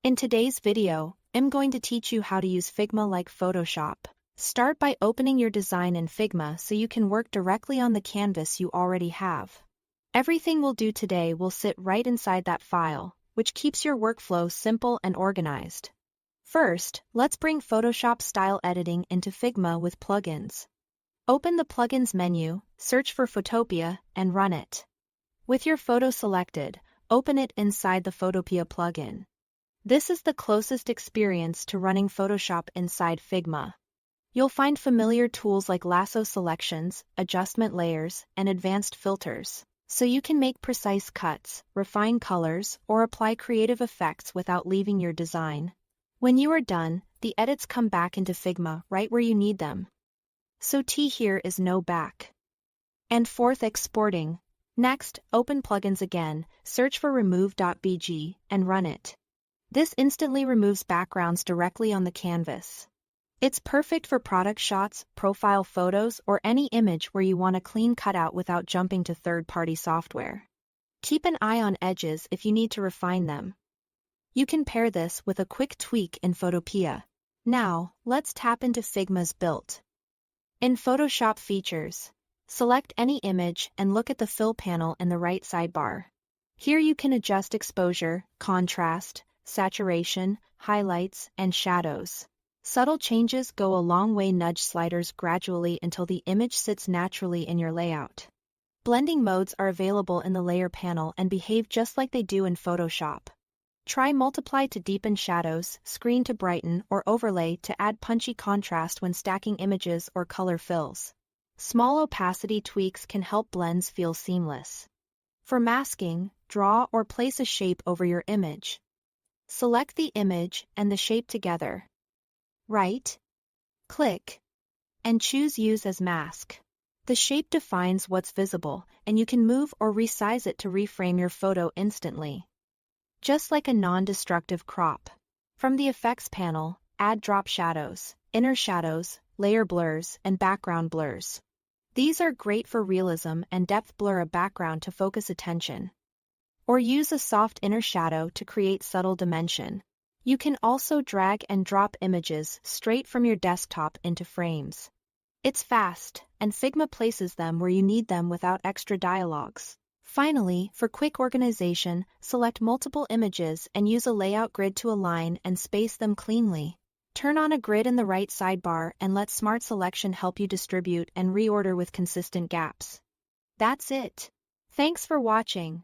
In today's video, I'm going to teach you how to use Figma like Photoshop. Start by opening your design in Figma so you can work directly on the canvas you already have. Everything we'll do today will sit right inside that file, which keeps your workflow simple and organized. First, let's bring Photoshop style editing into Figma with plugins. Open the Plugins menu, search for Photopea, and run it. With your photo selected, open it inside the Photopea plugin. This is the closest experience to running Photoshop inside Figma. You'll find familiar tools like lasso selections, adjustment layers, and advanced filters, so you can make precise cuts, refine colors, or apply creative effects without leaving your design. When you are done, the edits come back into Figma right where you need them. So here is no back and forth exporting. Next, open Plugins again, search for remove.bg, and run it. This instantly removes backgrounds directly on the canvas. It's perfect for product shots, profile photos, or any image where you want a clean cutout without jumping to third-party software. Keep an eye on edges if you need to refine them. You can pair this with a quick tweak in Photopea. Now, let's tap into Figma's built. In Photoshop Features, select any image and look at the Fill panel in the right sidebar. Here you can adjust exposure, contrast, saturation, highlights, and shadows. Subtle changes go a long way. Nudge sliders gradually until the image sits naturally in your layout. Blending modes are available in the Layer panel and behave just like they do in Photoshop. Try Multiply to deepen shadows, Screen to brighten, or Overlay to add punchy contrast when stacking images or color fills. Small opacity tweaks can help blends feel seamless. For masking, draw or place a shape over your image. Select the image and the shape together. Right-click, and choose Use as Mask. The shape defines what's visible, and you can move or resize it to reframe your photo instantly. Just like a non-destructive crop. From the Effects panel, add drop shadows, inner shadows, layer blurs, and background blurs. These are great for realism and depth. Blur a background to focus attention. Or use a soft inner shadow to create subtle dimension. You can also drag and drop images straight from your desktop into frames. It's fast, and Figma places them where you need them without extra dialogues. Finally, for quick organization, select multiple images and use a layout grid to align and space them cleanly. Turn on a grid in the right sidebar and let Smart Selection help you distribute and reorder with consistent gaps. That's it. Thanks for watching.